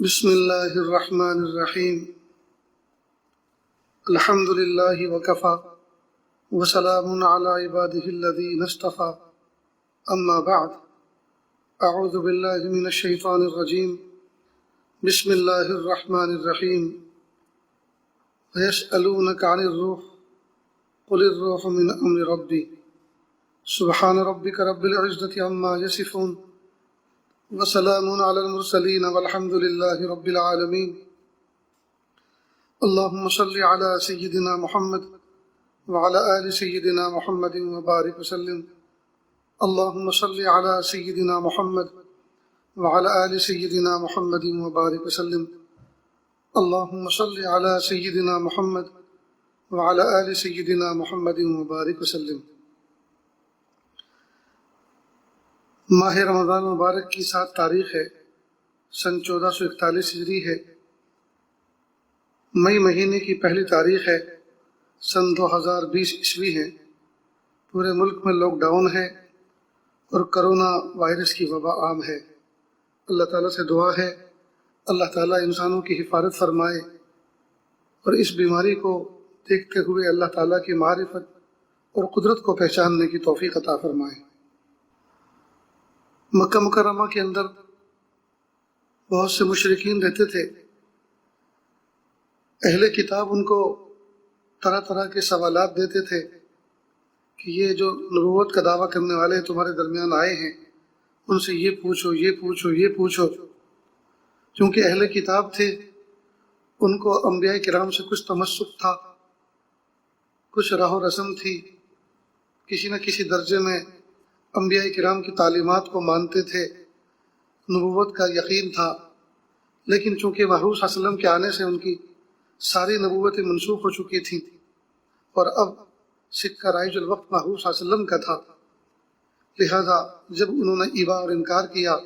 بسم اللہ الرحمن الرحیم الحمد للہ وکفا وسلام علی عبادہ الذین اصطفا اما بعد اعوذ باللہ من الشیطان الرجیم بسم اللہ الرحمن الرحیم ویسألونک عن الروح قل الروح من امر ربی سبحان ربک رب العزة عما یصفون وسلام علی المرسلین والحمد للہ رب العالمین اللہم صل علی سیدنا محمد وعلی آل سیدنا محمد وبارک وسلم اللہم صل علی سیدنا محمد وعلی آل سیدنا محمد وبارک وسلم اللہم صل علی سیدنا محمد وعلی آل سیدنا محمد وبارک وسلم۔ ماہ رمضان مبارک کی 7 تاریخ ہے، سن 1441 ہجری ہے۔ مئی مہینے کی پہلی تاریخ ہے، سن 2020 عیسوی ہے۔ پورے ملک میں لاک ڈاؤن ہے اور کرونا وائرس کی وبا عام ہے۔ اللہ تعالیٰ سے دعا ہے اللہ تعالیٰ انسانوں کی حفاظت فرمائے اور اس بیماری کو دیکھتے ہوئے اللہ تعالیٰ کی معرفت اور قدرت کو پہچاننے کی توفیق عطا فرمائے۔ مکہ مکرمہ کے اندر بہت سے مشرکین رہتے تھے۔ اہل کتاب ان کو طرح طرح کے سوالات دیتے تھے کہ یہ جو نبوت کا دعویٰ کرنے والے تمہارے درمیان آئے ہیں ان سے یہ پوچھو یہ پوچھو یہ پوچھو۔ چونکہ اہل کتاب تھے ان کو انبیاء کرام سے کچھ تمسک تھا، کچھ راہ و رسم تھی، کسی نہ کسی درجے میں انبیاء کرام کی تعلیمات کو مانتے تھے، نبوت کا یقین تھا۔ لیکن چونکہ محبوب صلی اللہ علیہ وسلم کے آنے سے ان کی ساری نبوتیں منسوخ ہو چکی تھیں اور اب سکہ رائج الوقت محبوب صلی اللہ علیہ وسلم کا تھا، لہذا جب انہوں نے ابا اور انکار کیا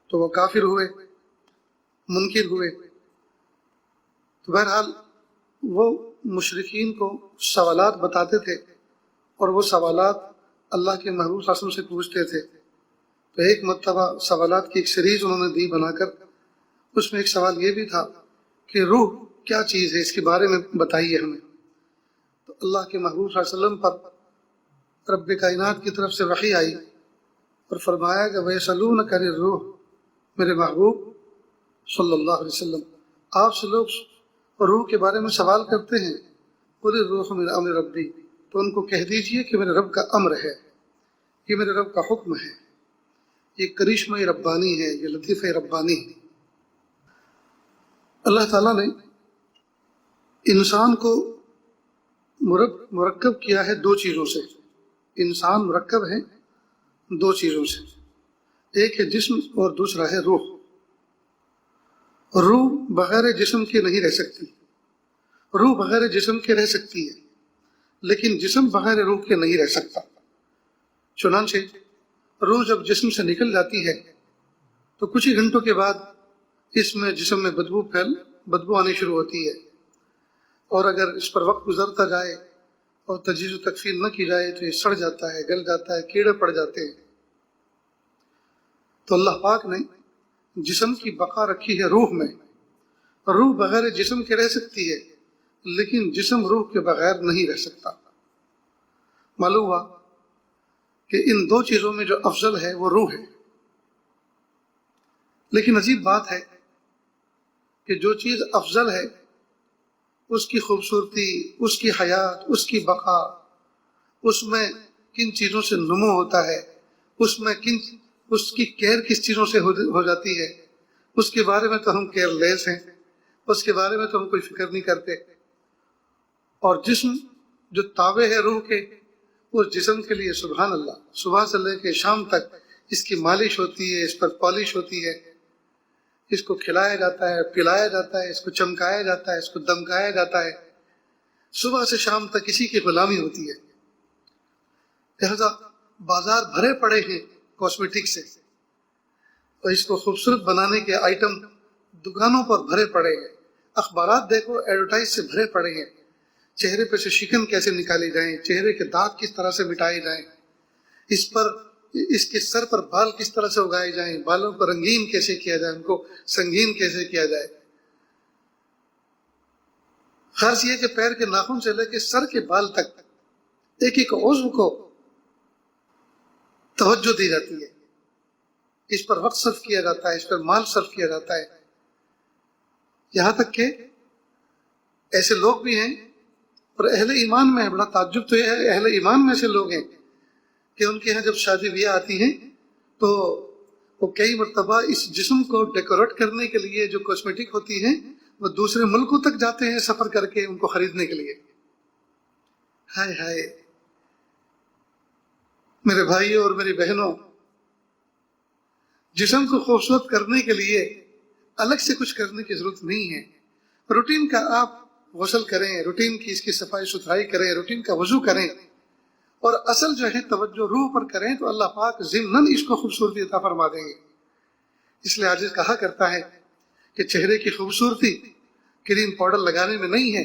تو وہ کافر ہوئے، منکر ہوئے۔ تو بہرحال وہ مشرکین کو سوالات بتاتے تھے اور وہ سوالات اللہ کے محبوب صلی اللہ علیہ وسلم سے پوچھتے تھے۔ تو ایک مرتبہ سوالات کی ایک سیریز انہوں نے دی بنا کر، اس میں ایک سوال یہ بھی تھا کہ روح کیا چیز ہے، اس کے بارے میں بتائیے ہمیں۔ تو اللہ کے محبوب صلی اللہ علیہ وسلم پر رب کائنات کی طرف سے وحی آئی اور فرمایا کہ وَيَسْأَلُونَكَ عَنِ الرُّوحِ، میرے محبوب صلی اللہ علیہ وسلم آپ سے لوگ روح کے بارے میں سوال کرتے ہیں، قُلِ الرُّوحُ مِنْ أَمْرِ رَبِّي، تو ان کو کہہ دیجئے کہ میرے رب کا امر ہے، یہ میرے رب کا حکم ہے، یہ کرشمہ ربانی ہے، یہ لطیفہ ربانی ہے۔ اللہ تعالیٰ نے انسان کو مرکب کیا ہے 2 چیزوں سے۔ انسان مرکب ہے 2 چیزوں سے، ایک ہے جسم اور دوسرا ہے روح۔ روح بغیر جسم کے نہیں رہ سکتی، روح بغیر جسم کے رہ سکتی ہے لیکن جسم بغیر روح کے نہیں رہ سکتا۔ چنانچہ روح جب جسم سے نکل جاتی ہے تو کچھ ہی گھنٹوں کے بعد جسم میں بدبو آنی شروع ہوتی ہے، اور اگر اس پر وقت گزرتا جائے اور تجہیز و تکفین نہ کی جائے تو یہ سڑ جاتا ہے، گل جاتا ہے، کیڑے پڑ جاتے ہیں۔ تو اللہ پاک نے جسم کی بقا رکھی ہے روح میں، روح بغیر جسم کے رہ سکتی ہے لیکن جسم روح کے بغیر نہیں رہ سکتا۔ معلوم ہوا کہ ان 2 چیزوں میں جو افضل ہے وہ روح ہے۔ لیکن عجیب بات ہے کہ جو چیز افضل ہے اس کی خوبصورتی، اس کی حیات، اس کی بقا، اس میں کن چیزوں سے نمو ہوتا ہے، اس کی کیئر کس چیزوں سے ہو جاتی ہے، اس کے بارے میں تو ہم کیئر لیس ہیں، اس کے بارے میں تو ہم کوئی فکر نہیں کرتے۔ اور جسم جو تابع ہے روح کے، اس جسم کے لیے سبحان اللہ صبح سے لے کے شام تک اس کی مالش ہوتی ہے، اس پر پالش ہوتی ہے، اس کو کھلایا جاتا ہے، پلایا جاتا ہے، اس کو چمکایا جاتا ہے، اس کو دمکایا جاتا ہے، صبح سے شام تک اسی کی غلامی ہوتی ہے۔ لہذا بازار بھرے پڑے ہیں کاسمیٹک سے، اور اس کو خوبصورت بنانے کے آئٹم دکانوں پر بھرے پڑے ہیں، اخبارات دیکھو ایڈورٹائز سے بھرے پڑے ہیں، چہرے پہ سے شکن کیسے نکالی جائیں، چہرے کے داغ کس طرح سے مٹائے جائیں، اس پر اس کے سر پر بال کس طرح سے اگائے جائیں، بالوں کو رنگین کیسے کیا جائے، ان کو سنگین کیسے کیا جائے۔ خاص یہ کہ پیر کے ناخن سے لے کے سر کے بال تک ایک ایک عضو کو توجہ دی جاتی ہے، اس پر وقت صرف کیا جاتا ہے، اس پر مال صرف کیا جاتا ہے۔ یہاں تک کہ ایسے لوگ بھی ہیں، اور اہل ایمان میں ہے، بڑا تعجب تو یہ ہے، اہل ایمان میں سے لوگ ہیں کہ ان کے یہاں جب شادی بیاہ آتی ہیں تو وہ کئی مرتبہ اس جسم کو ڈیکوریٹ کرنے کے لیے جو کاسمیٹک ہوتی ہیں وہ دوسرے ملکوں تک جاتے ہیں سفر کر کے ان کو خریدنے کے لیے۔ ہائے ہائے میرے بھائیوں اور میری بہنوں، جسم کو خوبصورت کرنے کے لیے الگ سے کچھ کرنے کی ضرورت نہیں ہے۔ روٹین کا آپ غسل کریں، روٹین کی اس کی صفائی ستھرائی کریں، روٹین کا وضو کریں، اور اصل جو ہے توجہ روح پر کریں تو اللہ پاک ضمناً اس کو خوبصورتی عطا فرما دیں گے۔ اس لیے عاجز کہا کرتا ہے کہ چہرے کی خوبصورتی کریم پاؤڈر لگانے میں نہیں ہے،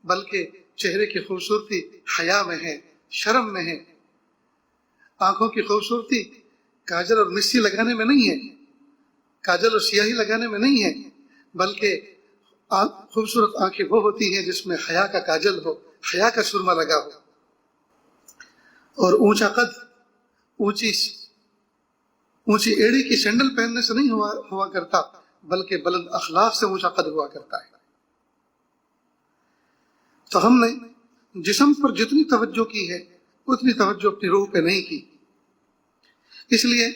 بلکہ چہرے کی خوبصورتی حیا میں ہے، شرم میں ہے۔ آنکھوں کی خوبصورتی کاجل اور مسی لگانے میں نہیں ہے، کاجل اور سیاہی لگانے میں نہیں ہے، بلکہ خوبصورت آنکھیں وہ ہوتی ہیں جس میں حیا کا کاجل ہو، حیا کا سرما لگا ہو۔ اور اونچا قد اونچی ایڑی کی سینڈل پہننے سے نہیں ہوا کرتا، بلکہ بلند اخلاق سے اونچا قد ہوا کرتا ہے۔ تو ہم نے جسم پر جتنی توجہ کی ہے اتنی توجہ اپنی روح پہ نہیں کی، اس لیے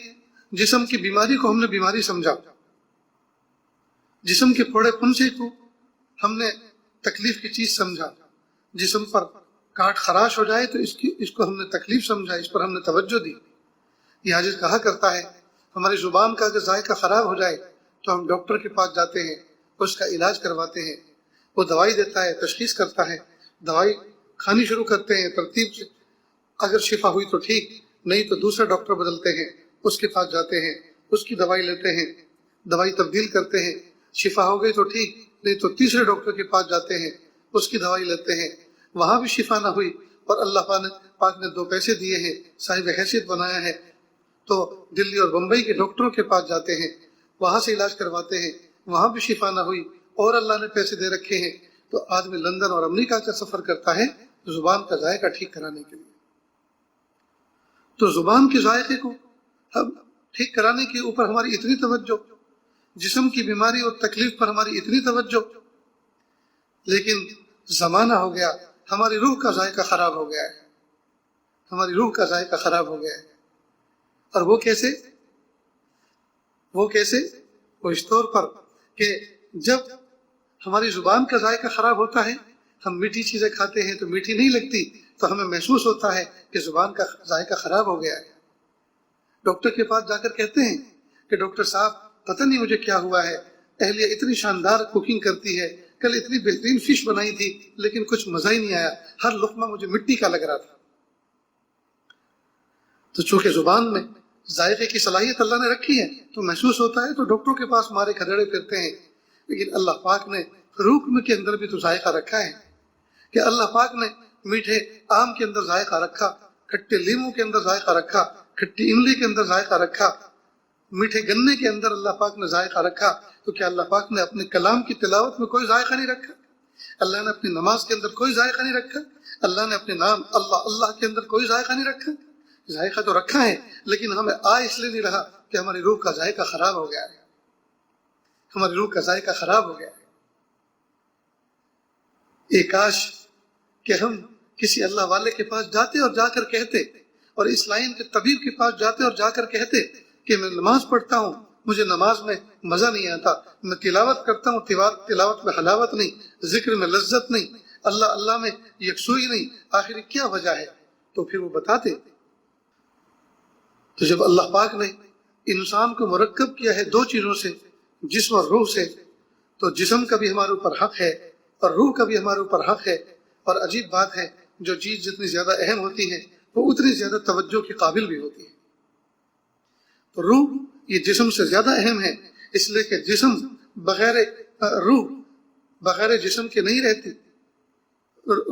جسم کی بیماری کو ہم نے بیماری سمجھا، جسم کے پھوڑے پنچے کو ہم نے تکلیف کی چیز سمجھا، جسم پر کاٹ خراش ہو جائے تو اس کو ہم نے تکلیف سمجھا، اس پر ہم نے توجہ دی۔ یہ حاجز کہا کرتا ہے ہماری زبان کا اگر ذائقہ خراب ہو جائے تو ہم ڈاکٹر کے پاس جاتے ہیں، اس کا علاج کرواتے ہیں، وہ دوائی دیتا ہے، تشخیص کرتا ہے، دوائی کھانی شروع کرتے ہیں ترتیب سے، اگر شفا ہوئی تو ٹھیک، نہیں تو دوسرا ڈاکٹر بدلتے ہیں، اس کے پاس جاتے ہیں، اس کی دوائی لیتے ہیں، دوائی تبدیل کرتے ہیں، شفا ہو گئی تو ٹھیک، نہیں تو تیسرے ڈاکٹر کے پاس جاتے ہیں، اس کی دوائی لیتے ہیں، وہاں بھی شفا نہ ہوئی اور اللہ پاک نے دو پیسے دیے ہیں، صاحب حیثیت بنایا ہے، تو دلی اور بمبئی کے ڈاکٹروں کے پاس جاتے ہیں، وہاں سے علاج کرواتے ہیں، وہاں بھی شفا نہ ہوئی اور اللہ نے پیسے دے رکھے ہیں، تو آدمی لندن اور امریکہ کا سفر کرتا ہے زبان کا ذائقہ ٹھیک کرانے کے لیے۔ تو زبان کے ذائقے کو ہم ٹھیک کرانے کے اوپر ہماری اتنی توجہ، جسم کی بیماری اور تکلیف پر ہماری اتنی توجہ، لیکن زمانہ ہو گیا ہماری روح کا ذائقہ خراب ہو گیا ہے، ہماری روح کا ذائقہ خراب ہو گیا ہے۔ اور وہ کیسے؟ وہ اس طور پر کہ جب ہماری زبان کا ذائقہ خراب ہوتا ہے، ہم میٹھی چیزیں کھاتے ہیں تو میٹھی نہیں لگتی، تو ہمیں محسوس ہوتا ہے کہ زبان کا ذائقہ خراب ہو گیا ہے۔ ڈاکٹر کے پاس جا کر کہتے ہیں کہ ڈاکٹر صاحب پتہ نہیں مجھے کیا ہوا ہے، اہلیہ اتنی شاندار کوکنگ کرتی ہے، کل اتنی بہترین فش بنائی تھی لیکن کچھ مزہ ہی نہیں آیا، ہر لقمہ مجھے مٹی کا لگ رہا تھا۔ تو چونکہ زبان میں ذائقے کی صلاحیت اللہ نے رکھی ہے تو محسوس ہوتا ہے، تو ڈاکٹروں کے پاس مارے کھدڑے پھرتے ہیں، لیکن اللہ پاک نے روح کے اندر بھی تو ذائقہ رکھا ہے، کہ اللہ پاک نے میٹھے آم کے اندر ذائقہ رکھا، کھٹے لیموں کے اندر ذائقہ رکھا، کھٹی املی کے اندر ذائقہ رکھا، میٹھے گنے کے اندر اللہ پاک نے ذائقہ رکھا، تو کیا اللہ پاک نے اپنے کلام کی تلاوت میں کوئی ذائقہ نہیں رکھا؟ اللہ نے اپنی نماز کے اندر کوئی ذائقہ نہیں رکھا؟ اللہ نے اپنے نام اللہ اللہ کے اندر کوئی ذائقہ نہیں رکھا؟ ذائقہ تو رکھا ہے، لیکن ہمیں اس لیے نہیں رہا کہ ہماری روح کا ذائقہ خراب ہو گیا ہے، ہماری روح کا ذائقہ خراب ہو گیا ہے۔ ایک کاش کہ ہم کسی اللہ والے کے پاس جاتے اور جا کر کہتے، اور اس لائن کے طبیب کے پاس جاتے اور جا کر کہتے کہ میں نماز پڑھتا ہوں، مجھے نماز میں مزہ نہیں آتا، میں تلاوت کرتا ہوں، تلاوت میں حلاوت نہیں، ذکر میں لذت نہیں، اللہ اللہ میں یکسوئی نہیں، آخر کیا وجہ ہے؟ تو پھر وہ بتاتے۔ تو جب اللہ پاک نے انسان کو مرکب کیا ہے دو چیزوں سے، جسم اور روح سے، تو جسم کا بھی ہمارے اوپر حق ہے اور روح کا بھی ہمارے اوپر حق ہے۔ اور عجیب بات ہے، جو چیز جتنی زیادہ اہم ہوتی ہے وہ اتنی زیادہ توجہ کے قابل بھی ہوتی ہے۔ تو روح یہ جسم سے زیادہ اہم ہے، اس لیے کہ جسم بغیر روح بغیر جسم کے نہیں رہتی،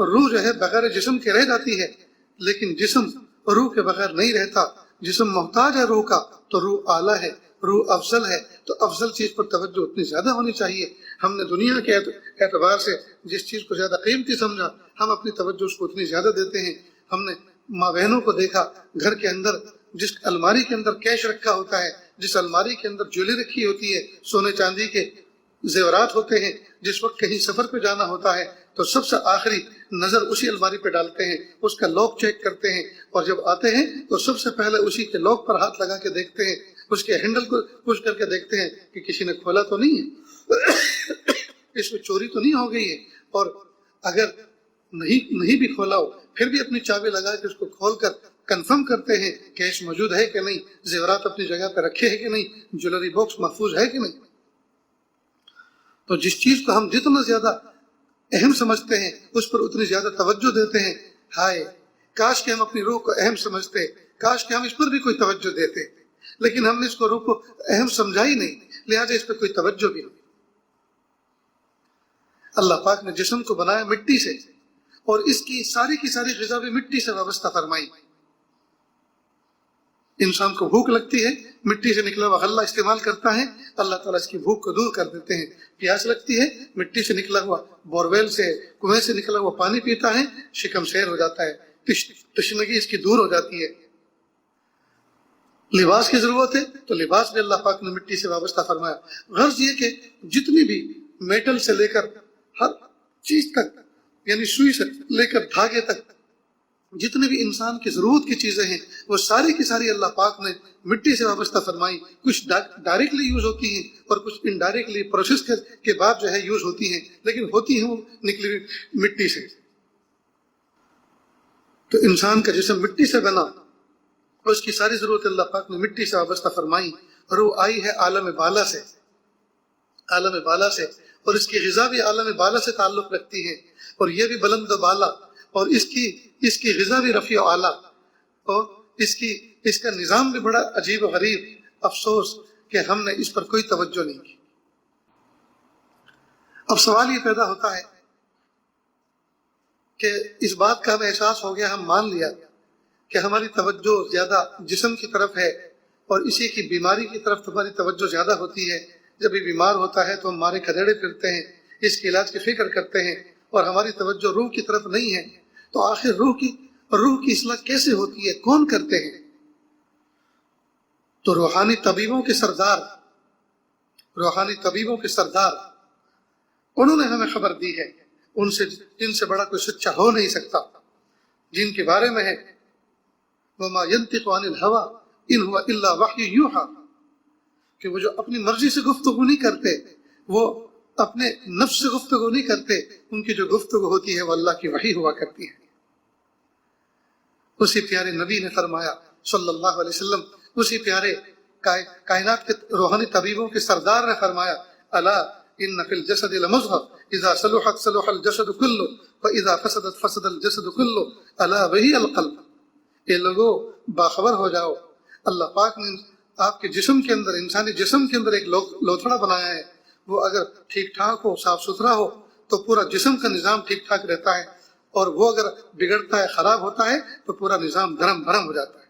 روح جو ہے بغیر جسم کے رہ جاتی ہے، لیکن جسم روح کے بغیر نہیں رہتا۔ جسم محتاج ہے روح کا تو روح اعلیٰ ہے، روح افضل ہے، تو افضل چیز پر توجہ اتنی زیادہ ہونی چاہیے۔ ہم نے دنیا کے اعتبار سے جس چیز کو زیادہ قیمتی سمجھا، ہم اپنی توجہ اس کو اتنی زیادہ دیتے ہیں۔ ہم نے ماں بہنوں کو دیکھا، گھر کے اندر جس الماری کے اندر کیش رکھا ہوتا ہے، جس الماری کے اندر جویلری رکھی ہوتی ہے، سونے چاندی کے زیورات ہوتے ہیں، جس وقت کہیں سفر پہ جانا ہوتا ہے تو سب سے آخری نظر اسی الماری پہ ڈالتے ہیں، اس کا لاک چیک کرتے ہیں، اور جب آتے ہیں تو سب سے پہلے اسی کے لاک پر ہاتھ لگا کے دیکھتے ہیں، اس کے ہینڈل کو پوچھ کر کے دیکھتے ہیں کہ کسی نے کھولا تو نہیں ہے، اس میں چوری تو نہیں ہو گئی ہے، اور اگر نہیں بھی کھولا ہو پھر بھی اپنی چابی لگا کے اس کو کھول کر کنفرم کرتے ہیں کیش موجود ہے کہ نہیں، زیورات اپنی جگہ پہ رکھے ہیں کہ نہیں، جویلری باکس محفوظ ہے کہ نہیں۔ تو جس چیز کو ہم جتنا زیادہ اہم سمجھتے ہیں اس پر اتنی زیادہ توجہ دیتے ہیں۔ ہائے کاش کہ ہم اپنی روح کو اہم سمجھتے، کاش کہ ہم اس پر بھی کوئی توجہ دیتے، لیکن ہم نے اس کو روح کو اہم سمجھا ہی نہیں، لہٰذا اس پہ کوئی توجہ بھی نہیں۔ اللہ پاک نے جسم کو بنایا مٹی سے، اور اس کی ساری غذا بھی مٹی سے وابستہ فرمائی۔ انسان کو بھوک لگتی ہے، مٹی سے نکلا ہوا غلہ استعمال کرتا ہے، اللہ تعالیٰ اس کی بھوک کو دور کر دیتے ہیں۔ پیاس لگتی ہے، مٹی سے نکلا ہوا بورویل سے، کنویں سے نکلا ہوا پانی پیتا ہے، شکم سیر ہو جاتا ہے، تشنگی اس کی دور ہو جاتی ہے۔ لباس کی ضرورت ہے تو لباس بھی اللہ پاک نے مٹی سے وابستہ فرمایا۔ غرض یہ کہ جتنی بھی میٹل سے لے کر ہر چیز تک، یعنی سوئی سے لے کر دھاگے تک جتنے بھی انسان کی ضرورت کی چیزیں ہیں وہ ساری کی ساری اللہ پاک نے مٹی سے وابستہ فرمائی۔ کچھ ڈائریکٹلی یوز ہوتی ہیں اور کچھ انڈائریکٹلی پروسیس کے بعد جو ہے یوز ہوتی ہیں، لیکن ہوتی ہیں وہ نکلی ہوئی مٹی سے۔ تو انسان کا جسم مٹی سے بنا اور اس کی ساری ضرورت اللہ پاک نے مٹی سے وابستہ فرمائی۔ روح آئی ہے عالم بالا سے، عالم بالا سے، اور اس کی غذا بھی عالم بالا سے تعلق رکھتی ہے، اور یہ بھی بلند و بالا، اور اس کی غذا بھی رفیع و اعلیٰ، اور اس کا نظام بھی بڑا عجیب و غریب۔ افسوس کہ ہم نے اس پر کوئی توجہ نہیں کی۔ اب سوال یہ پیدا ہوتا ہے کہ اس بات کا ہمیں احساس ہو گیا، ہم مان لیا کہ ہماری توجہ زیادہ جسم کی طرف ہے، اور اسی کی بیماری کی طرف ہماری توجہ زیادہ ہوتی ہے۔ جب یہ بیمار ہوتا ہے تو ہم مارے کھدیڑے پھرتے ہیں، اس کے علاج کی فکر کرتے ہیں، اور ہماری توجہ روح کی طرف نہیں ہے۔ تو آخر روح کی اصلاح کیسے ہوتی ہے، کون کرتے ہیں؟ تو روحانی طبیبوں کے سردار انہوں نے ہمیں خبر دی ہے، جن سے بڑا کوئی سچا ہو نہیں سکتا، جن کے بارے میں ہے وَمَا يَنْطِقُ عَنِ الْهَوَىٰ إِنْ هُوَ إِلَّا وَحْيٌ يُوحَىٰ، کہ وہ جو اپنی مرضی سے گفتگو نہیں کرتے، وہ اپنے نفس سے گفتگو نہیں کرتے، ان کی جو گفتگو ہوتی ہے وہ اللہ کی وحی ہوا کرتی ہے۔ اسی پیارے نبی نے فرمایا صلی اللہ علیہ وسلم، اسی پیارے کائنات کے روحانی طبیبوں کے سردار نے فرمایا الا ان فی الجسد لمضغۃ اذا صلحت صلح الجسد كله واذا فسدت فسد الجسد كله الا وهي القلب۔ اے لوگو باخبر ہو جاؤ، اللہ پاک نے آپ کے جسم کے اندر، انسانی جسم کے اندر ایک لوتھڑا بنایا ہے، وہ اگر ٹھیک ٹھاک ہو، صاف ستھرا ہو تو پورا جسم کا نظام ٹھیک ٹھاک رہتا ہے، اور وہ اگر بگڑتا ہے، خراب ہوتا ہے تو پورا نظام دھرم بھرم ہو جاتا ہے۔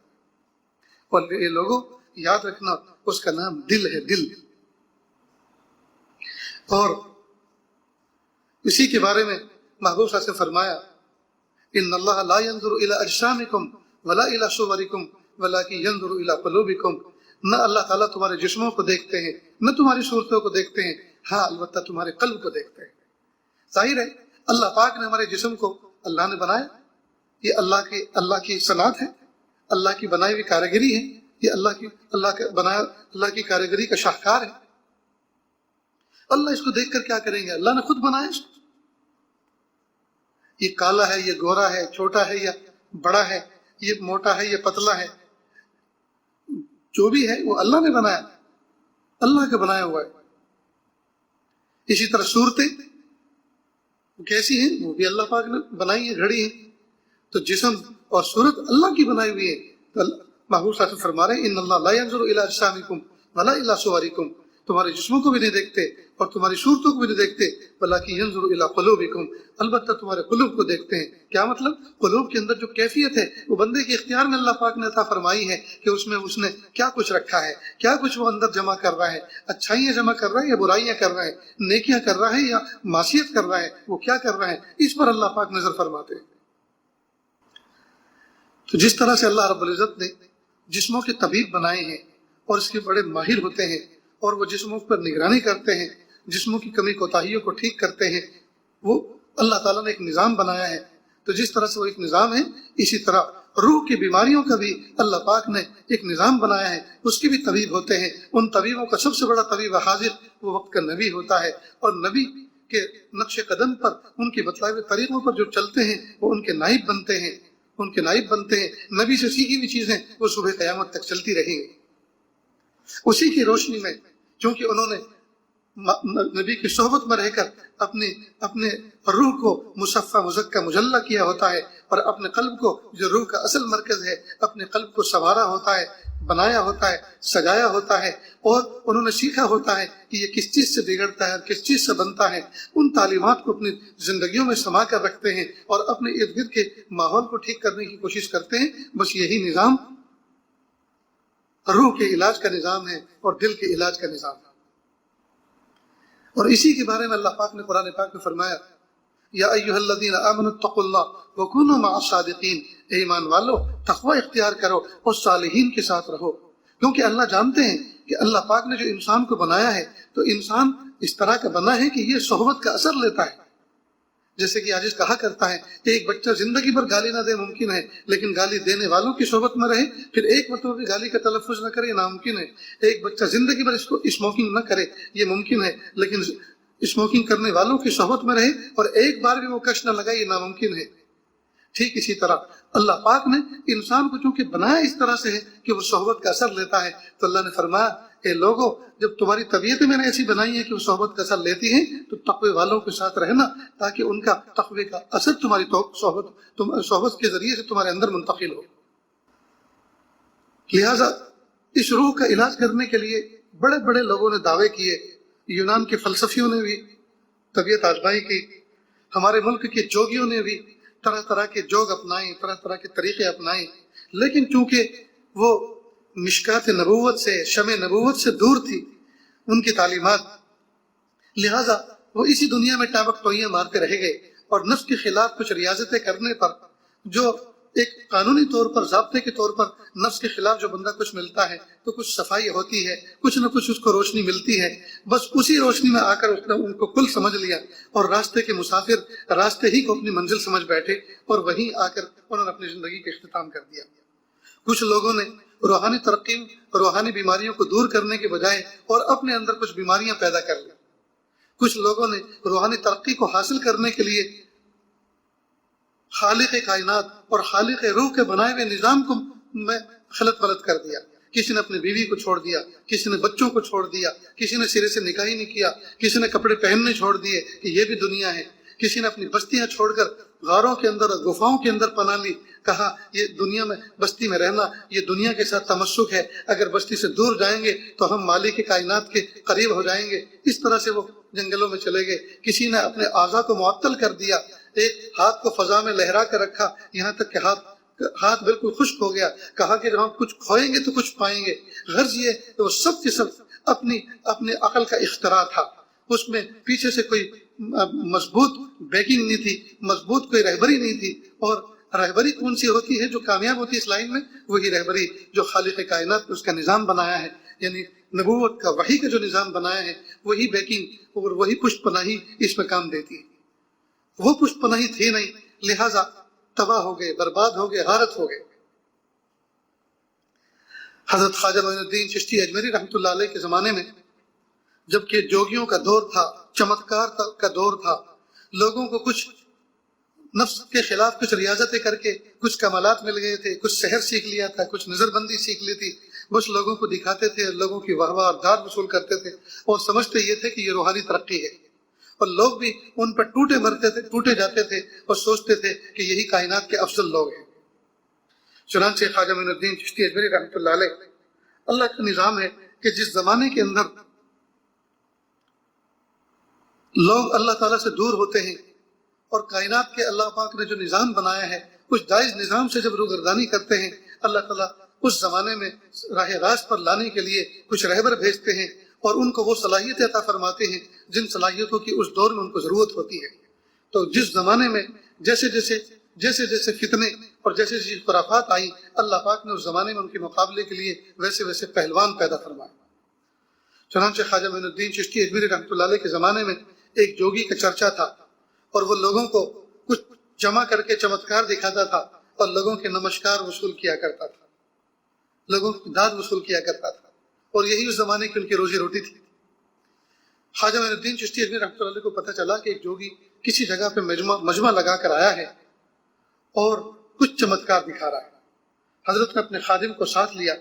اور یہ لوگوں یاد رکھنا، اس کا نام دل ہے، دل۔ اور اسی کے بارے میں محبوب صلی اللہ علیہ وسلم فرمایا ان اللہ لا ينظر الى اجسامکم ولا الى صورکم ولکن ينظر الى قلوبکم۔ نہ اللہ تعالیٰ تمہارے جسموں کو دیکھتے ہیں، نہ تمہاری صورتوں کو دیکھتے ہیں، ہاں البتہ تمہارے قلب کو دیکھتے ہیں۔ ظاہر ہے اللہ پاک نے ہمارے جسم کو اللہ نے بنایا، یہ اللہ کی صنعت ہے، اللہ کی بنائی ہوئی کاریگری ہے، یہ اللہ کی کاریگری کا شاہکار ہے۔ اللہ اس کو دیکھ کر کیا کریں گے؟ اللہ نے خود بنایا اس کو۔ یہ کالا ہے، یہ گورا ہے، چھوٹا ہے یا بڑا ہے، یہ موٹا ہے یا پتلا ہے، جو بھی ہے وہ اللہ نے بنایا، اللہ کا بنایا ہوا ہے۔ اسی طرح صورتیں کیسی ہیں، وہ بھی اللہ پاک نے بنائی ہے، گھڑی ہیں۔ تو جسم اور صورت اللہ کی بنائی ہوئی ہے۔ تو محبوب صلی اللہ علیہ وسلم فرما رہے ہیں ان اللہ لا ينظر الى اجسامکم ولا الى صورکم، تمہارے جسموں کو بھی نہیں دیکھتے اور تمہاری صورتوں کو بھی نہیں دیکھتے، بلکہ ینظر الی قلوبکم، البتہ تمہارے قلوب کو دیکھتے ہیں۔ کیا مطلب؟ قلوب کے اندر جو کیفیت ہے وہ بندے کے اختیار میں اللہ پاک نے عطا فرمائی ہے کہ اس نے کیا کچھ رکھا ہے، کیا کچھ وہ اندر جمع کر رہا ہے، اچھائیاں جمع کر رہا ہے یا برائیاں کر رہا ہے، نیکیاں کر رہا ہے یا معصیت کر رہا ہے، وہ کیا کر رہا ہے، اس پر اللہ پاک نظر فرماتے ہیں۔ تو جس طرح سے اللہ رب العزت نے جسموں کے طبیب بنائے ہیں اور اس کے بڑے ماہر ہوتے ہیں اور وہ جسموں پر نگرانی کرتے ہیں، جسموں کی کمی کوتاہیوں کو ٹھیک کرتے ہیں، وہ اللہ تعالیٰ نے ایک نظام بنایا ہے۔ تو جس طرح سے وہ ایک نظام ہے، اسی طرح روح کی بیماریوں کا بھی اللہ پاک نے ایک نظام بنایا ہے، اس کے بھی طبیب ہوتے ہیں۔ ان طبیبوں کا سب سے بڑا طبیب حاضر وہ وقت کا نبی ہوتا ہے، اور نبی کے نقش قدم پر، ان کے بتلائے ہوئے طریقوں پر جو چلتے ہیں وہ ان کے نائب بنتے ہیں، ان کے نائب بنتے ہیں۔ نبی سے سیکھی ہوئی چیزیں وہ صبح قیامت تک چلتی رہیں گی۔ اسی کی روشنی میں، کیونکہ انہوں نے نبی کی صحبت میں رہ کر اپنے روح کو مصفہ مزکہ مجلہ کیا ہوتا ہے، اور اپنے قلب کو، جو روح کا اصل مرکز ہے، اپنے قلب کو سنوارا ہوتا ہے، بنایا ہوتا ہے، سجایا ہوتا ہے، اور انہوں نے سیکھا ہوتا ہے کہ یہ کس چیز سے بگڑتا ہے اور کس چیز سے بنتا ہے۔ ان تعلیمات کو اپنی زندگیوں میں سما کر رکھتے ہیں اور اپنے ارد گرد کے ماحول کو ٹھیک کرنے کی کوشش کرتے ہیں۔ بس یہی نظام روح کے علاج کا نظام ہے اور دل کے علاج کا نظام ہے۔ اور اسی کے بارے میں اللہ پاک نے قرآن پاک میں فرمایا، یا ایھا الذین آمنوا اتقوا اللہ وکونوا مع الصادقین، اے ایمان والو تقوی اختیار کرو اور صالحین کے ساتھ رہو۔ کیونکہ اللہ جانتے ہیں کہ اللہ پاک نے جو انسان کو بنایا ہے تو انسان اس طرح کا بنا ہے کہ یہ صحبت کا اثر لیتا ہے۔ جیسے کہ عاجز کہا کرتا ہے کہ ایک بچہ زندگی بھر گالی نہ دے ممکن ہے، لیکن گالی دینے والوں کی صحبت میں رہے پھر ایک مرتبہ بھی گالی کا تلفظ نہ کرے، یہ ناممکن ہے۔ ایک بچہ زندگی بھر اسموکنگ نہ کرے، یہ ممکن ہے، لیکن اسموکنگ کرنے والوں کی صحبت میں رہے اور ایک بار بھی وہ کش نہ لگائے، یہ ناممکن ہے۔ ٹھیک اسی طرح اللہ پاک نے انسان کو چونکہ بنایا اس طرح سے ہے کہ وہ صحبت کا اثر لیتا ہے، تو اللہ نے فرمایا اے لوگوں، جب تمہاری طبیعتیں میں نے ایسی بنائی ہیں کہ وہ صحبت کا اثر لیتی ہیں تو تقوی والوں کے ساتھ رہنا، تاکہ ان کا تقوی کا اثر تمہاری صحبت کے ذریعے سے تمہارے اندر منتقل ہو۔ لہٰذا اس روح کا علاج کرنے کے لیے بڑے بڑے لوگوں نے دعوے کیے، یونان کے فلسفیوں نے بھی طبیعت آزمائی کی، ہمارے ملک کے جوگیوں نے بھی طرح طرح کے جوگ اپنائے، طرح طرح کے طریقے اپنائے، لیکن چونکہ وہ مشکات نبوت سے، شمع نبوت سے دور تھی ان کی تعلیمات، لہٰذا وہ اسی دنیا میں ٹابک ٹوئیاں مارتے رہ گئے، اور نفس کے خلاف کچھ ریاضتیں کرنے پر، جو ایک قانونی طور پر، ضابطے کے طور پر نفس کے خلاف جو بندہ کچھ ملتا ہے تو کچھ صفائی ہوتی ہے، کچھ نہ کچھ اس کو روشنی ملتی ہے، بس اسی روشنی میں آ کر اس نے ان کو کل سمجھ لیا، اور راستے کے مسافر راستے ہی کو اپنی منزل سمجھ بیٹھے، اور وہیں آ کر انہوں نے اپنی زندگی کا اختتام کر دیا۔ کچھ لوگوں نے روحانی ترقی، روحانی بیماریوں کو دور کرنے کے بجائے اور اپنے اندر کچھ بیماریاں پیدا کر لی۔ کچھ لوگوں نے روحانی ترقی کو حاصل کرنے کے لیے خالق کائنات اور خالق روح کے بنائے ہوئے نظام کو میں خلط ملط کر دیا۔ کسی نے اپنی بیوی کو چھوڑ دیا، کسی نے بچوں کو چھوڑ دیا، کسی نے سرے سے نکاح ہی نہیں کیا، کسی نے کپڑے پہننے چھوڑ دیے کہ یہ بھی دنیا ہے، کسی نے اپنی بستیاں چھوڑ کر غاروں کے اندر اور گفاؤں کے اندر پناہ لی، کہا یہ دنیا میں بستی میں رہنا یہ دنیا کے ساتھ تمسک ہے، اگر بستی سے دور جائیں گے تو ہم مالک کائنات کے قریب ہو جائیں گے۔ اس طرح سے وہ جنگلوں میں چلے گئے۔ کسی نے اپنے اعضاء کو معطل کر دیا، ایک ہاتھ کو فضا میں لہرا کر رکھا یہاں تک کہ ہاتھ بالکل خشک ہو گیا، کہا کہ جب ہم کچھ کھوئیں گے تو کچھ پائیں گے۔ غرض یہ کہ وہ سب کے سب اپنی عقل کا اختراع تھا، اس میں پیچھے سے کوئی مضبوط بیکنگ نہیں تھی، مضبوط کوئی رہبری نہیں تھی۔ اور رہبری کون سی ہوتی ہے جو کامیاب ہوتی ہے اس لائن میں؟ وہی رہبری جو خالق کائنات نے اس کا نظام بنایا ہے، یعنی نبوت کا، وحی کا جو نظام بنایا ہے، وہی بیکنگ اور وہی پشت پناہی اس میں کام دیتی ہے۔ وہ پشت پناہی تھی نہیں، لہٰذا تباہ ہو گئے، برباد ہو گئے، غارت ہو گئے۔ حضرت خواجہ معین الدین چشتی اجمیری رحمۃ اللہ علیہ کے زمانے میں، جبکہ جوگیوں کا دور تھا، چمتکار کا دور تھا، لوگوں کو کچھ نفس کے خلاف کچھ ریاضتیں کر کے کچھ کمالات مل گئے تھے، کچھ سحر سیکھ لیا تھا، کچھ نظر بندی سیکھ لی تھی، بس لوگوں کو دکھاتے تھے، لوگوں کی واہ واہ اور داد وصول کرتے تھے، اور سمجھتے یہ تھے کہ یہ روحانی ترقی ہے، اور لوگ بھی ان پر ٹوٹے مرتے تھے، ٹوٹے جاتے تھے اور سوچتے تھے کہ یہی کائنات کے افضل لوگ ہیں۔ چنانچہ خواجہ معین الدین چشتی اجمیری رحمۃ اللہ علیہ، اللہ کا نظام ہے کہ جس زمانے کے اندر لوگ اللہ تعالیٰ سے دور ہوتے ہیں اور کائنات کے اللہ پاک نے جو نظام بنایا ہے اس جائز نظام سے جب روگردانی کرتے ہیں، اللہ تعالیٰ اس زمانے میں راہ راست پر لانے کے لیے کچھ رہبر بھیجتے ہیں اور ان کو وہ صلاحیتیں عطا فرماتے ہیں جن صلاحیتوں کی اس دور میں ان کو ضرورت ہوتی ہے۔ تو جس زمانے میں جیسے جیسے فتنے اور جیسے جیسے خرافات آئی، اللہ پاک نے اس زمانے میں ان کے مقابلے کے لیے ویسے ویسے پہلوان پیدا فرمائے۔ چنانچہ خواجہ معین الدین چشتی اجمیری رحمۃ اللہ علیہ کے زمانے میں ایک جوگی کا چرچا تھا، اور وہ لوگوں کو کچھ جمع کر کے چمتکار دکھاتا تھا اور لوگوں کے نمسکار وصول کیا کرتا تھا، لوگوں کی داد وصول کیا کرتا تھا، اور یہی اس زمانے کی ان کی روزی روٹی تھی۔ خواجہ معین الدین چشتی اجمیری رحمۃ اللہ علیہ کو پتہ چلا کہ ایک جوگی کسی جگہ پہ مجمع لگا کر آیا ہے اور کچھ چمتکار دکھا رہا ہے۔ حضرت نے اپنے خادم کو ساتھ لیا،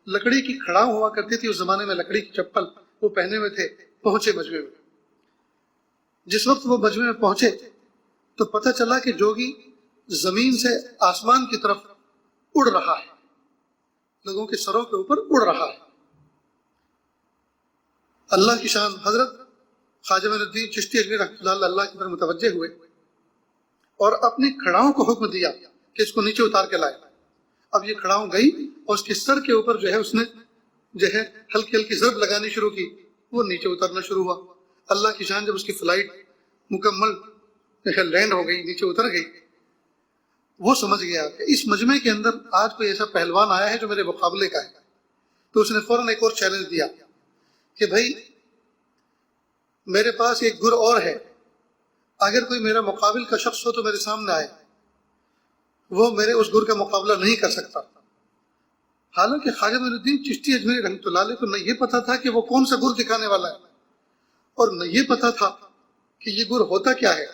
لکڑی کی کھڑاؤں ہوا کرتی تھی اس زمانے میں، لکڑی کی چپل وہ پہنے ہوئے تھے، پہنچے مجمع میں۔ جس وقت وہ مجمع میں پہنچے تو پتہ چلا کہ جوگی زمین سے آسمان کی طرف اڑ رہا ہے، لوگوں کے سروں کے اوپر اڑ رہا ہے۔ اللہ کی شان، حضرت خواجہ معین الدین چشتی اجمیری رحمۃ اللہ کی طرف متوجہ ہوئے اور اپنی کھڑاؤں کو حکم دیا کہ اس کو نیچے اتار کے لائے۔ اب یہ کھڑاؤں گئی اور اس کے سر کے اوپر اس نے ہلکی ہلکی ضرب لگانی شروع کی، وہ نیچے اترنا شروع ہوا۔ اللہ کی شان، جب اس کی فلائٹ مکمل لینڈ ہو گئی، نیچے اتر گئی، وہ سمجھ گیا کہ اس مجمع کے اندر آج کوئی ایسا پہلوان آیا ہے جو میرے مقابلے کا ہے۔ تو اس نے فوراً ایک اور چیلنج دیا کہ بھائی میرے پاس ایک گر اور ہے، اگر کوئی میرا مقابل کا شخص ہو تو میرے سامنے آئے، وہ میرے اس گر کا مقابلہ نہیں کر سکتا۔ حالانکہ خواجہ معین الدین چشتی اجمیری رحمۃ اللہ علیہ کو نہ یہ پتا تھا کہ وہ کون سا گر دکھانے والا ہے، اور نہ یہ پتا تھا کہ یہ گر ہوتا کیا ہے،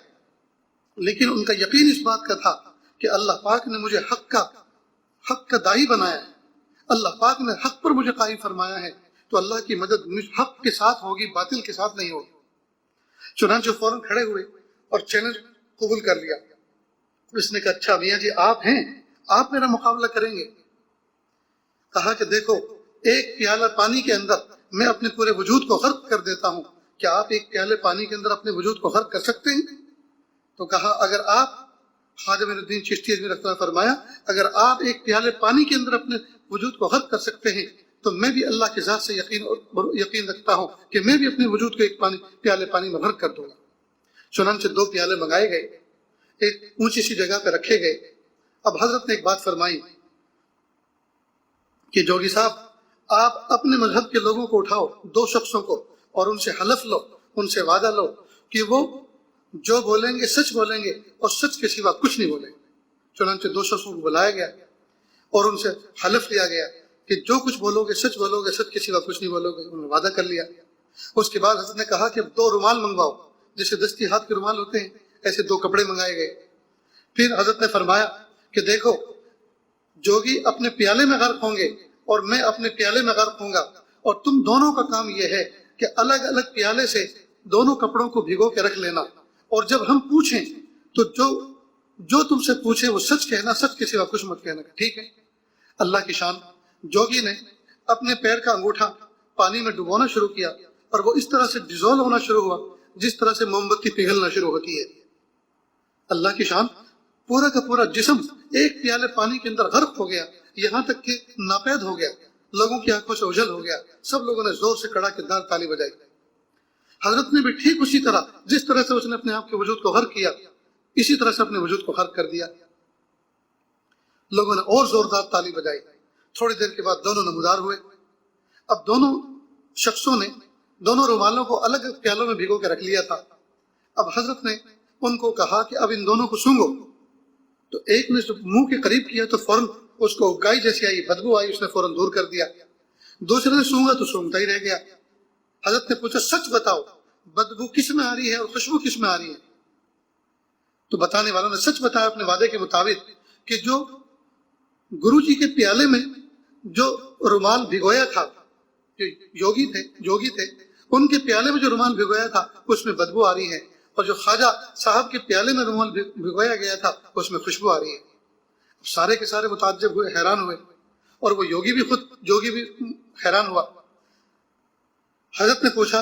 لیکن ان کا یقین اس بات کا تھا کہ اللہ پاک نے مجھے حق کا داعی بنایا ہے، اللہ پاک نے حق پر مجھے قائم فرمایا ہے، تو اللہ کی مدد حق کے ساتھ ہوگی، باطل کے ساتھ نہیں ہوگی۔ چنانچہ فوراً کھڑے ہوئے اور چیلنج قبول کر لیا۔ اس نے کہا اچھا میاں جی آپ ہیں، آپ میرا مقابلہ کریں گے؟ کہا کہ دیکھو، ایک پیالہ پانی کے اندر میں اپنے پورے وجود کو غرق کر دیتا ہوں، کیا آپ ایک پیالے پانی کے اندر اپنے وجود کو غرق کر سکتے ہیں؟ تو کہا اگر آپ، خواجہ معین الدین چشتی اجمیری رحمۃ اللہ فرمایا، اگر آپ ایک پیالے پانی کے اندر اپنے وجود کو غرق کر سکتے ہیں تو میں بھی اللہ کی ذات سے یقین رکھتا ہوں کہ میں بھی اپنے وجود کو ایک پیالے پانی میں غرق کر دوں گا۔ چنانچہ 2 پیالے منگائے گئے، ایک اونچی سی جگہ پہ رکھے گئے۔ اب حضرت نے ایک بات فرمائی کہ جوگی صاحب آپ اپنے مذہب کے لوگوں کو اٹھاؤ، 2 شخصوں کو، اور ان سے حلف لو، ان سے وعدہ لو کہ وہ جو بولیں گے سچ بولیں گے اور سچ کے سوا کچھ نہیں بولیں گے۔ چنانچہ 2 شخصوں کو بلایا گیا اور ان سے حلف لیا گیا کہ جو کچھ بولو گے سچ بولو گے، سچ کے سوا کچھ نہیں بولو گے۔ انہوں نے وعدہ کر لیا۔ اس کے بعد حضرت نے کہا کہ 2 رومال منگواؤ، جیسے دستی ہاتھ کے رومال ہوتے ہیں، ایسے 2 کپڑے منگائے گئے۔ پھر حضرت نے فرمایا کہ دیکھو، جوگی اپنے پیالے میں غرق ہوں گے اور میں اپنے پیالے میں غرق ہوں گا، اور تم دونوں کا کام یہ ہے کہ الگ الگ پیالے سے دونوں کپڑوں کو بھگو کے رکھ لینا، اور جب ہم پوچھیں تو جو تم سے پوچھے وہ سچ کہنا، سچ کے سوا کچھ مت کہنا۔ ٹھیک ہے۔ اللہ کی شان، جوگی نے اپنے پیر کا انگوٹھا پانی میں ڈبونا شروع کیا اور وہ اس طرح سے ڈیزولو ہونا شروع ہوا جس طرح سے موم بتی پگھلنا شروع ہوتی ہے۔ اللہ کی شان، پورا کا پورا جسم ایک پیالے پانی کے اندر غرق ہو گیا، یہاں تک کہ ناپید ہو گیا، لوگوں کی آنکھوں سے اوجھل ہو گیا۔ سب لوگوں نے زور سے کڑا کے دار تالی بجائی۔ حضرت نے بھی ٹھیک اسی طرح، جس طرح سے اس نے اپنے آپ کے وجود کو غرق کیا، اسی طرح سے اپنے وجود کو غرق کر دیا۔ لوگوں نے اور زوردار تالی بجائی۔ تھوڑی دیر کے بعد دونوں نمودار ہوئے۔ اب دونوں شخصوں نے دونوں رومالوں کو الگ پیالوں میں بھگو کے رکھ لیا تھا۔ اب حضرت نے ان کو کہا کہ اب ان دونوں کو سونگھو۔ تو ایک نے منہ کے قریب کیا تو فوراً اس کو اگائی جیسی آئی، بدبو آئی، اس نے فوراً دور کر دیا۔ دوسرے نے سونگا تو سونگتا ہی رہ گیا۔ حضرت نے پوچھا سچ بتاؤ، بدبو کس میں آ رہی ہے اور خوشبو کس میں آ رہی ہے؟ تو بتانے والوں نے سچ بتایا اپنے وعدے کے مطابق کہ جو گرو جی کے پیالے میں جو رومال بھگویا تھا، جوگی تھے ان کے پیالے میں جو رومال بھگویا تھا اس میں بدبو آ رہی ہے، اور جو خواجہ صاحب کے پیالے میں رومال بھگویا گیا تھا اس میں خوشبو آ رہی ہے۔ سارے کے سارے متعجب ہوئے، حیران ہوئے، اور وہ جوگی بھی حیران ہوا۔ حضرت نے پوچھا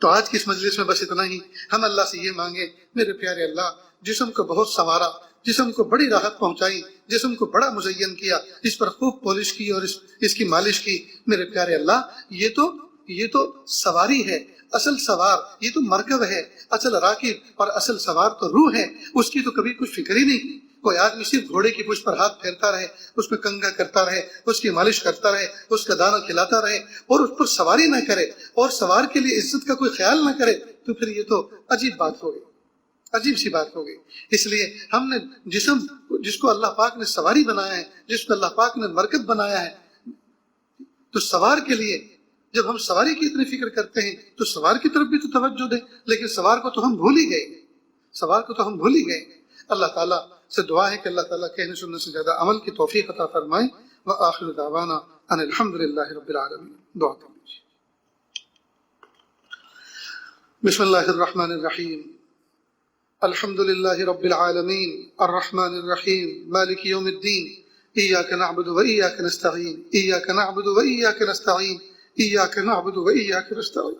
تو آج کی اس مجلس میں بس اتنا ہی. ہم اللہ سے یہ مانگیں میرے پیارے اللہ جسم کو بہت سنوارا، جسم کو بڑی راحت پہنچائی، جسم کو بڑا مزین کیا، اس پر خوب پالش کی اور اس کی مالش کی. میرے پیارے اللہ یہ تو سواری ہے، اصل سوار یہ تو مرکب ہے، اصل راکب اور اصل سوار تو روح ہے. اس کی تو کبھی کچھ فکر ہی نہیں. کوئی آدمی صرف گھوڑے کی پشت پر ہاتھ پھیرتا رہے، اس میں کنگا کرتا رہے، اس کی مالش کرتا رہے، اس کا دانہ کھلاتا رہے اور اس پر سواری نہ کرے اور سوار کے لیے عزت کا کوئی خیال نہ کرے، تو پھر یہ تو عجیب بات ہو گئی، عجیب سی بات ہو گئی. اس لیے ہم نے جسم جس کو اللہ پاک نے سواری بنایا ہے، جس کو اللہ پاک نے مرکب بنایا ہے، تو سوار کے لیے جب ہم سواری کی اتنی فکر کرتے ہیں تو سوار کی طرف بھی تو توجہ دیں. لیکن سوار کو تو ہم بھول ہی گئے، سوار کو تو ہم بھول ہی گئے. اللہ تعالیٰ سے دعا ہے کہ اللہ تعالیٰ کہنے سننے سے زیادہ عمل کی توفیق عطا فرمائے. وآخر دعوانا ان الحمدللہ رب العالمین. دعا کیجیے. بسم اللہ الرحمن الرحیم. الحمد للہ رب العالمین الرحمن الرحیم مالک یوم الدین. إياك نعبد وإياك نستعين إياك نعبد وإياك نستعين إياك نعبد وإياك نستعين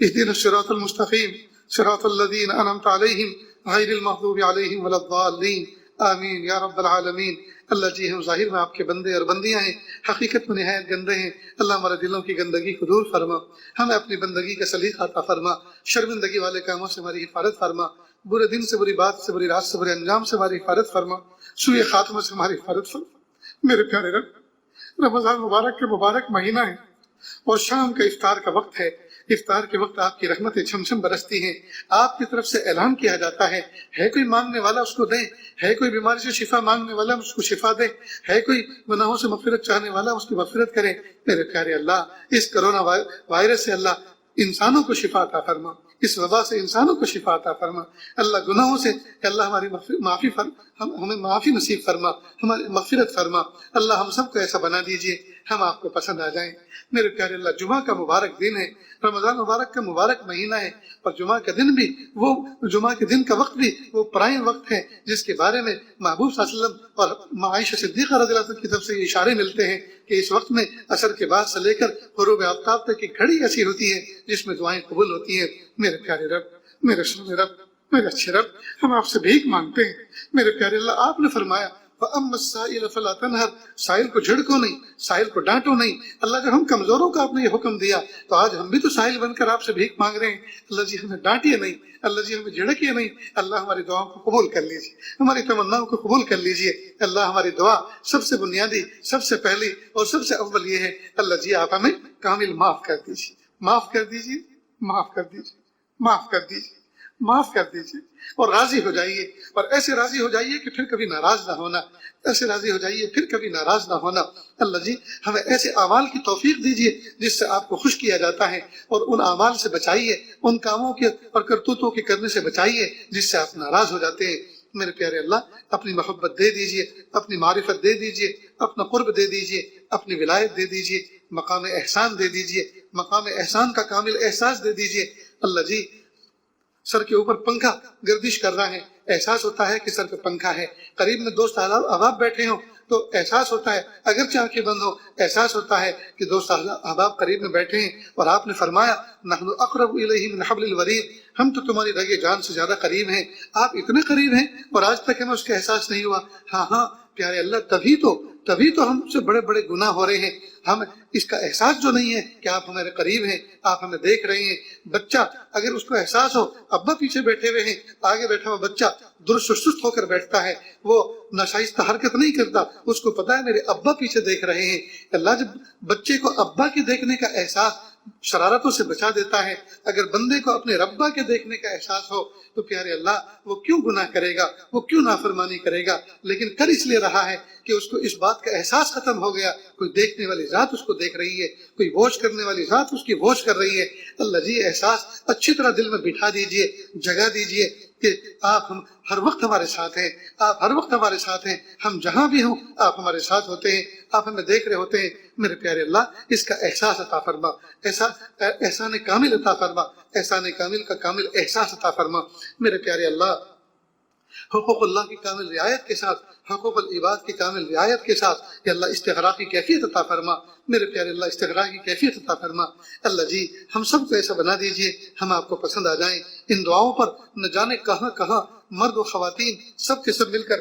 اهدنا الصراط المستقيم صراط الذين أنعمت عليهم غير المغضوب عليهم ولا الضالين آمین یا رب العالمین. اللہ جی ہم ظاہر میں آپ کے بندے اور بندیاں ہیں، حقیقت میں نہایت گندے ہیں. اللہ ہمارے دلوں کی گندگی کو دور فرما، ہمیں اپنی بندگی کا سلیقہ عطا فرما، شرمندگی والے کاموں سے ہماری حفاظت فرما، برے دن سے، بری بات سے، بری رات سے، برے انجام سے ہماری حفاظت فرما، سوء خاتمہ سے ہماری حفاظت فرما. میرے پیارے رب، رمضان مبارک کے مبارک مہینہ ہے اور شام کا افطار کا وقت ہے. افطار کے وقت آپ کی رحمتیں چھم چھم برستی ہیں. آپ کی طرف سے اعلان کیا جاتا ہے کوئی مانگنے والا اس کو دیں، ہے کوئی بیماری سے شفا مانگنے والا اس کو شفا دے، ہے کوئی گناہوں سے مغفرت چاہنے والا اس کی مغفرت کرے. میرے پیارے اللہ، اس کرونا وائرس سے اللہ انسانوں کو شفا عطا فرما، اس وبا سے انسانوں کو شفا عطا فرما. اللہ گناہوں سے اللہ ہماری معافی ہمیں معافی نصیب فرما، ہماری مغفرت فرما. اللہ ہم سب کو ایسا بنا دیجئے ہم آپ کو پسند آ جائیں. میرے پیارے اللہ، جمعہ کا مبارک دن ہے، رمضان مبارک کا مبارک مہینہ ہے، اور جمعہ کا دن بھی جمعہ کے دن کا وقت بھی وہ پرائم وقت ہے جس کے بارے میں محبوب صلی اللہ علیہ وسلم اور عائشہ صدیقہ رضی اللہ عنہ کی طرف سے یہ اشارے ملتے ہیں کہ اس وقت میں عصر کے بعد سے لے کر غروب آفتاب تک کی گھڑی ایسی ہوتی ہے جس میں دعائیں قبول ہوتی ہیں. میرے پیارے رب، میرے سونے رب، میرے اچھے رب، ہم آپ سے بھیک مانگتے ہیں. میرے پیارے اللہ، آپ نے فرمایا فَأَمَّا السَّائِلَ فَلَا تَنْهَرْ، سائل کو جھڑکو نہیں، سائل کو ڈانٹو نہیں. اللہ جب ہم کمزوروں کا آپ نے یہ حکم دیا تو آج ہم بھی تو سائل بن کر آپ سے بھیک مانگ رہے ہیں. اللہ جی ہمیں ڈانٹیے نہیں، اللہ جی ہمیں جھڑکیے نہیں. اللہ ہماری دعاؤں کو قبول کر لیجیے، ہماری تمناؤں کو قبول کر لیجیے. اللہ ہماری دعا سب سے بنیادی، سب سے پہلی اور سب سے اول یہ ہے، اللہ جی آپ ہمیں کامل معاف کر دیجیے، معاف کر دیجیے، معاف کر دیجیے، معاف کر دیجیے، معاف کر دیجیے. اور راضی ہو جائیے، اور ایسے راضی ہو جائیے کہ پھر کبھی ناراض نہ ہونا، ایسے راضی ہو جائیے پھر کبھی ناراض نہ ہونا. اللہ جی ہمیں ایسے اعمال کی توفیق دیجیے جس سے آپ کو خوش کیا جاتا ہے، اور ان اعمال سے بچائیے، ان کاموں کے اور کرتوتوں کے کرنے سے بچائیے جس سے آپ ناراض ہو جاتے ہیں. میرے پیارے اللہ، اپنی محبت دے دیجیے، اپنی معرفت دے دیجیے، اپنا قرب دے دیجیے، اپنی ولایت دے دیجیے، مقام احسان دے دیجیے، مقام احسان کا کامل احساس دے دیجیے. اللہ جی سر کے اوپر پنکھا گردش کر رہا ہے، احساس ہوتا ہے کہ سر پہ پنکھا ہے. قریب میں دوست احباب بیٹھے ہوں تو احساس ہوتا ہے، اگرچہ آنکھیں بند ہو احساس ہوتا ہے کہ دوست احباب قریب میں بیٹھے ہیں. اور آپ نے فرمایا نحن اقرب الیہ من حبل الورید، ہم تو تمہاری رگے جان سے زیادہ قریب ہیں. آپ اتنے قریب ہیں اور آج تک ہمیں اس کا احساس نہیں ہوا. ہاں پیارے اللہ، تبھی تو ہم سے بڑے بڑے گناہ ہو رہے ہیں. ہم اس کا احساس جو نہیں ہے کہ آپ ہمارے قریب ہیں، آپ ہمیں دیکھ رہے ہیں. بچہ اگر اس کو احساس ہو، ابا پیچھے بیٹھے ہوئے ہیں، آگے بیٹھا ہوا بچہ درست و سست ہو کر بیٹھتا ہے، وہ ناشائستہ حرکت نہیں کرتا، اس کو پتا ہے میرے ابا پیچھے دیکھ رہے ہیں. اللہ جب بچے کو ابا کے دیکھنے کا احساس شرارتوں سے بچا دیتا ہے، اگر بندے کو اپنے ربا کے دیکھنے کا احساس ہو تو پیارے اللہ وہ کیوں گناہ کرے گا، وہ کیوں نافرمانی کرے گا؟ لیکن کر اس لیے رہا ہے کہ اس کو اس بات کا احساس ختم ہو گیا، کوئی دیکھنے والی ذات اس کو دیکھ رہی ہے، کوئی واچ کرنے والی ذات اس کی واچ کر رہی ہے. اللہ جی احساس اچھی طرح دل میں بٹھا دیجئے، جگہ دیجئے کہ آپ ہم ہر وقت ہمارے ساتھ ہیں، آپ ہر وقت ہمارے ساتھ ہیں، ہم جہاں بھی ہوں آپ ہمارے ساتھ ہوتے ہیں، آپ ہمیں دیکھ رہے ہوتے ہیں. میرے پیارے اللہ اس کا احساس عطا فرما، احسان کامل عطا فرما، احسان کامل کا کامل احساس عطا فرما. میرے پیارے اللہ حقوق اللہ کی کامل رعایت کے ساتھ، حقوق العباد کی کامل رعایت کے ساتھ یا اللہ استغراق کی کیفیت عطا فرما، میرے پیارے اللہ استغراق کی کیفیت عطا فرما۔ اللہ جی ہم سب کو ایسا بنا دیجئے ہم آپ کو پسند آ جائیں۔ ان دعاؤں پر نہ جانے کہاں کہاں مرد و خواتین سب کے سب مل کر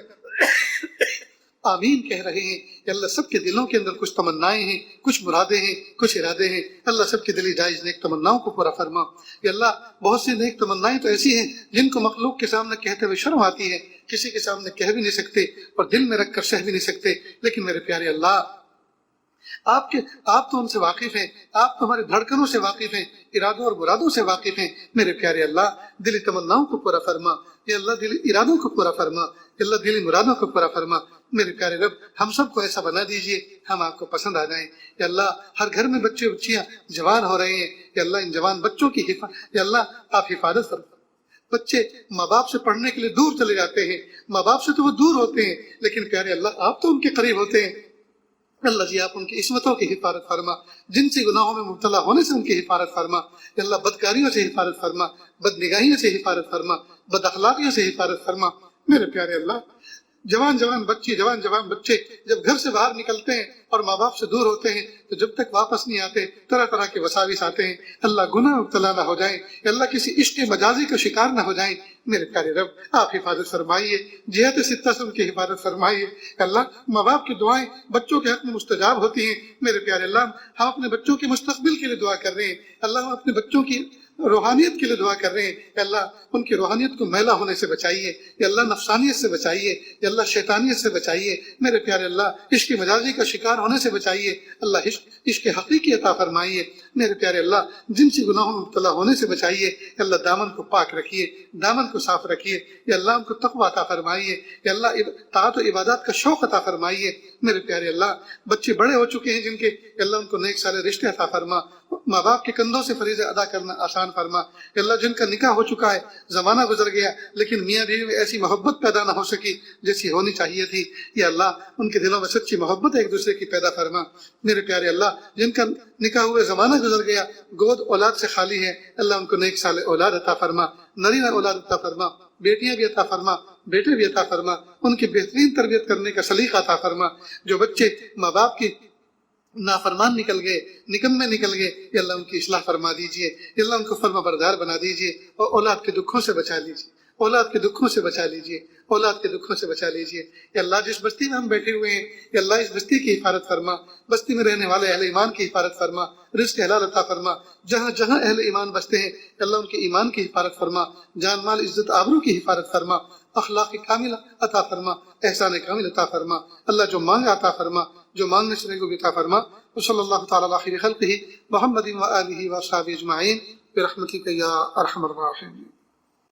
آمین کہہ رہے ہیں کہ اللہ سب کے دلوں کے اندر کچھ تمنائیں ہیں، کچھ مرادیں ہیں، کچھ ارادے ہیں، اللہ سب کی دلی جائز نیک تمناؤں کو پورا فرما۔ کہ اللہ بہت سی نیک تمنائیں تو ایسی ہیں جن کو مخلوق کے سامنے کہتے ہوئے شرم آتی ہے، کسی کے سامنے کہہ بھی نہیں سکتے اور دل میں رکھ کر سہ بھی نہیں سکتے، لیکن میرے پیارے اللہ آپ تو ان سے واقف ہیں، آپ تو ہمارے دھڑکنوں سے واقف ہیں، ارادوں اور مرادوں سے واقف ہیں۔ میرے پیارے اللہ دلی تمناؤں کو پورا فرما، یا اللہ دلی ارادوں کو پورا فرما، یا اللہ دلی مرادوں کو پورا فرما۔ میرے پیارے رب ہم سب کو ایسا بنا دیجئے ہم آپ کو پسند آ جائیں۔ یا اللہ ہر گھر میں بچے بچیاں جوان ہو رہے ہیں، یا اللہ ان جوان بچوں کی یا اللہ آپ حفاظت فرما۔ بچے ماں باپ سے پڑھنے کے لیے دور چلے جاتے ہیں، ماں باپ سے تو وہ دور ہوتے ہیں، لیکن پیارے اللہ آپ تو ان کے قریب ہوتے ہیں۔ اللہ جی آپ ان کی عصمتوں کی حفاظت فرما، جن سے گناہوں میں مبتلا ہونے سے ان کی حفاظت فرما۔ یا اللہ بدکاریوں سے حفاظت فرما، بد نگاہیوں سے حفاظت فرما، بد اخلاقیوں سے حفاظت فرما۔ میرے پیارے اللہ جوان جوان بچے جب گھر سے باہر نکلتے ہیں اور ماں باپ سے دور ہوتے ہیں تو جب تک واپس نہیں آتے طرح طرح کے وساوس آتے ہیں، اللہ گناہ مبتلا نہ ہو جائیں، اللہ کسی عشق مجازی کا شکار نہ ہو جائیں۔ میرے پیارے رب آپ حفاظت فرمائیے، جہت ستہ سے ان کی حفاظت فرمائیے۔ اللہ ماں باپ کی دعائیں بچوں کے حق میں مستجاب ہوتی ہیں۔ میرے پیارے اللہ ہم اپنے بچوں کے مستقبل کے لیے دعا کر رہے ہیں، اللہ ہم اپنے بچوں کی روحانیت کے لیے دعا کر رہے ہیں کہ اللہ ان کی روحانیت کو میلا ہونے سے بچائیے، یا اللہ نفسانیت سے بچائیے، یا اللہ شیطانیت سے بچائیے۔ میرے پیارے اللہ عشق مجازی کا شکار ہونے سے بچائیے، اللہ عشق حقیقی عطا فرمائیے۔ میرے پیارے اللہ جنسی گناہوں میں مبتلا ہونے سے بچائیے، یا اللہ دامن کو پاک رکھیے، دامن کو صاف رکھیے، یا اللہ ان کو تقویٰ عطا فرمائیے، یا اللہ طاعت و عبادات کا شوق عطا فرمائیے۔ میرے پیارے اللہ بچے بڑے ہو چکے ہیں جن کے، اللہ ان کو نیک سالے رشتے عطا فرما، ماں باپ کے کندھوں سے فریضے ادا کرنا آسان فرما۔ کہ اللہ جن کا نکاح ہو چکا ہے، زمانہ گزر گیا لیکن میاں بیوی میں ایسی محبت پیدا نہ ہو سکی جیسی ہونی چاہیے تھی، یا اللہ ان کے دلوں میں سچی محبت ایک دوسرے کی پیدا فرما۔ میرے پیارے اللہ جن کا نکاح ہوئے زمانہ گزر گیا، گود اولاد سے خالی ہے، اللہ ان کو نیک سال اولاد عطا فرما، نرینہ اولاد عطا فرما، بیٹیاں بھی عطا فرما، بیٹے بھی عطا فرما، ان کی بہترین تربیت کرنے کا سلیقہ عطا فرما۔ جو بچے ماں باپ کی نافرمان نکل گئے، نکمے نکل گئے، یا اللہ ان کی اصلاح فرما دیجئے، یا اللہ ان کو فرما بردار بنا دیجئے، اور اولاد کے دکھوں سے بچا لیجئے، اولاد کے دکھوں سے بچا لیجئے، اولاد کے دکھوں سے بچا لیجئے۔ یا اللہ جس بستی میں ہم بیٹھے ہوئے ہیں، یا اللہ اس بستی کی حفاظت فرما، بستی میں رہنے والے اہل ایمان کی حفاظت فرما، رزق حلال عطا فرما، جہاں جہاں اہل ایمان بستے ہیں اللہ ان کے ایمان کی حفاظت فرما، جان مال عزت آبرو کی حفاظت فرما، اخلاق کامل عطا فرما، احسان کامل عطا فرما۔ اللہ جو مانگا عطا فرما، جو مانگنے سے کو بھی عطا فرما۔ وصلی اللہ تعالی علی خیر خلقہ محمد و آلہ و صحبہ اجمعین برحمتک یا ارحم الراحمین۔